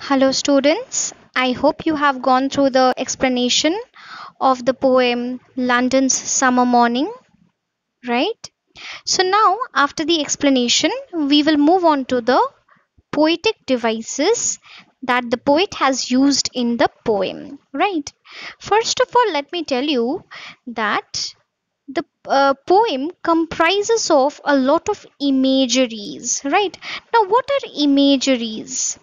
Hello, students. I hope you have gone through the explanation of the poem London's Summer Morning, right? So, now after the explanation, we will move on to the poetic devices that the poet has used in the poem, right? First of all, let me tell you that the poem comprises of a lot of imageries, right? Now, what are imageries?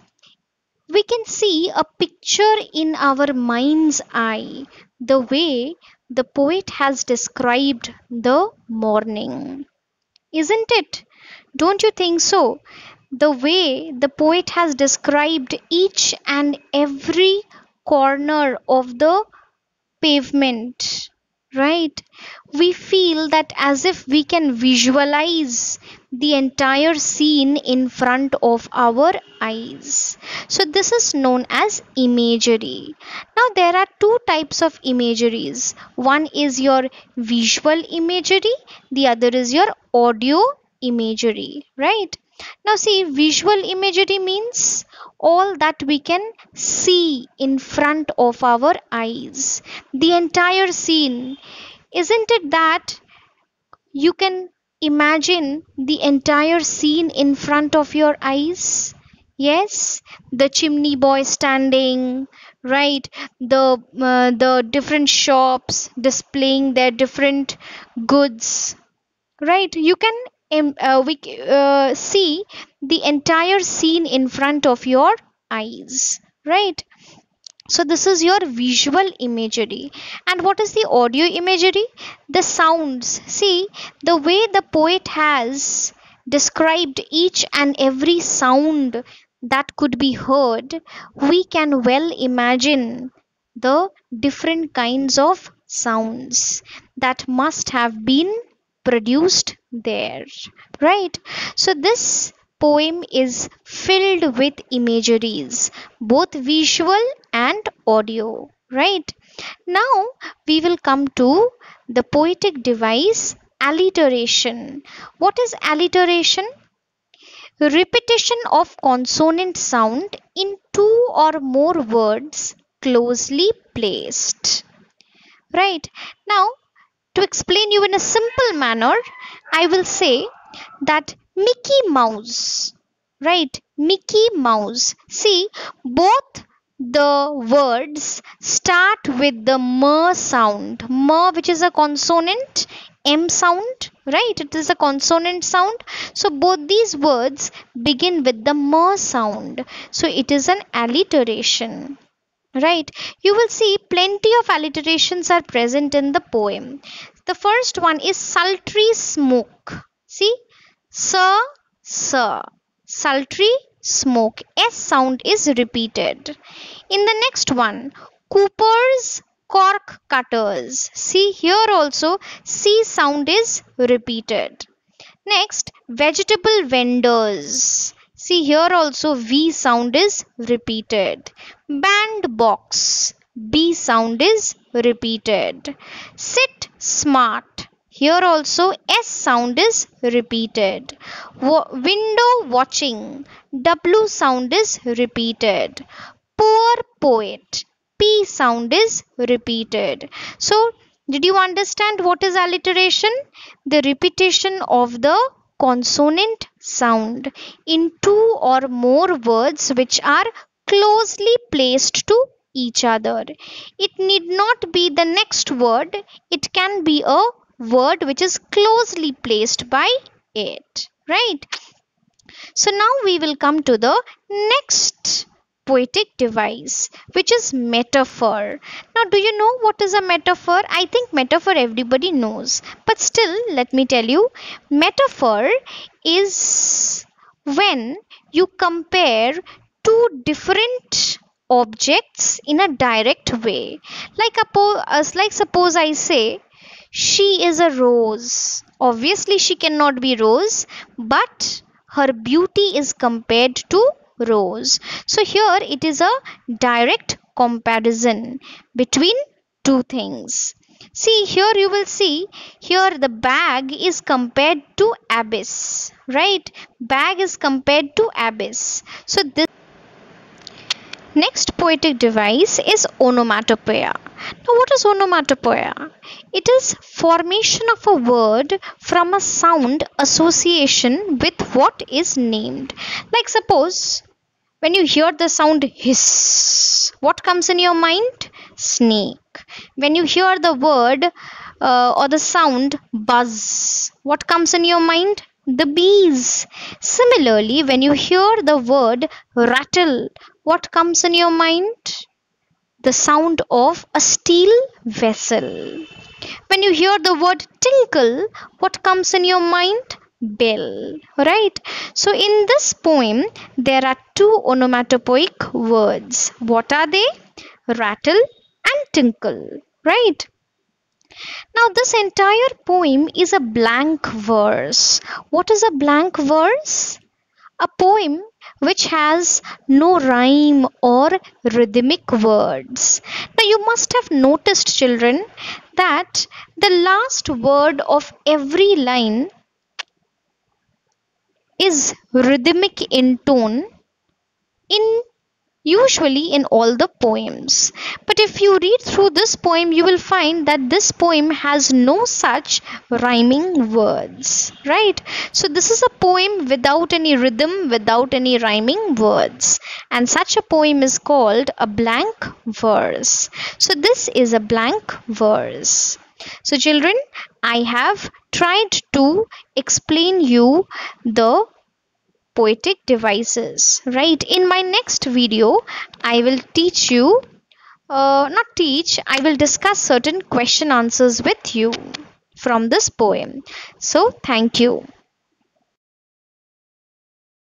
We can see a picture in our mind's eye, the way the poet has described the morning. Isn't it? Don't you think so? The way the poet has described each and every corner of the pavement, right? We feel that as if we can visualize the entire scene in front of our eyes. So, this is known as imagery. Now, there are two types of imageries. One is your visual imagery, the other is your audio imagery, right? Now, see, visual imagery means all that we can see in front of our eyes, the entire scene. Isn't it that you can imagine the entire scene in front of your eyes? Yes, the chimney boy standing, right? The different shops displaying their different goods, right? You can see the entire scene in front of your eyes, right? So this is your visual imagery. And what is the audio imagery? The sounds. See, the way the poet has described each and every sound that could be heard, we can well imagine the different kinds of sounds that must have been produced there, right? So this poem is filled with imageries, both visual and audio, right? Now we will come to the poetic device alliteration. What is alliteration? Repetition of consonant sound in two or more words closely placed, right? Now, to explain you in a simple manner, I will say that Mickey Mouse, right? Mickey Mouse. See, both the words start with the m sound. M, which is a consonant, M sound, right? It is a consonant sound. So both these words begin with the m sound. So it is an alliteration. Right, you will see plenty of alliterations are present in the poem. The first one is sultry smoke. See, sir, sir, sultry smoke. S sound is repeated. In the next one, Cooper's cork cutters. See, here also C sound is repeated. Next, vegetable vendors. See, here also V sound is repeated. Bandbox. B sound is repeated. Sit smart. Here also S sound is repeated. Window watching. W sound is repeated. Poor poet. P sound is repeated. So, did you understand what is alliteration? The repetition of the consonant sound in two or more words which are closely placed to each other. It need not be the next word, it can be a word which is closely placed by it, right? So now we will come to the next poetic device, which is metaphor. Now, do you know what is a metaphor? I think metaphor everybody knows, but still let me tell you, metaphor is when you compare two different objects in a direct way. Like suppose I say she is a rose. Obviously she cannot be rose, but her beauty is compared to rose. So here it is a direct comparison between two things. See, here you will see, here the bag is compared to abyss, right? Bag is compared to abyss. So this Next poetic device is onomatopoeia. Now, what is onomatopoeia? It is formation of a word from a sound association with what is named. Like suppose when you hear the sound hiss, what comes in your mind? Snake. When you hear the word or the sound buzz, what comes in your mind? The bees. Similarly, when you hear the word rattle, what comes in your mind? The sound of a steel vessel. When you hear the word tinkle, what comes in your mind? Bell. Right? So, in this poem, there are two onomatopoeic words. What are they? Rattle and tinkle. Right? Now, this entire poem is a blank verse. What is a blank verse? A poem which has no rhyme or rhythmic words. Now, you must have noticed, children, that the last word of every line is rhythmic in tone in usually in all the poems. But if you read through this poem, you will find that this poem has no such rhyming words, right? So this is a poem without any rhythm, without any rhyming words, and such a poem is called a blank verse. So this is a blank verse. So children, I have tried to explain you the poetic devices, right? In my next video I will teach you, not teach, I will discuss certain question answers with you from this poem. So thank you.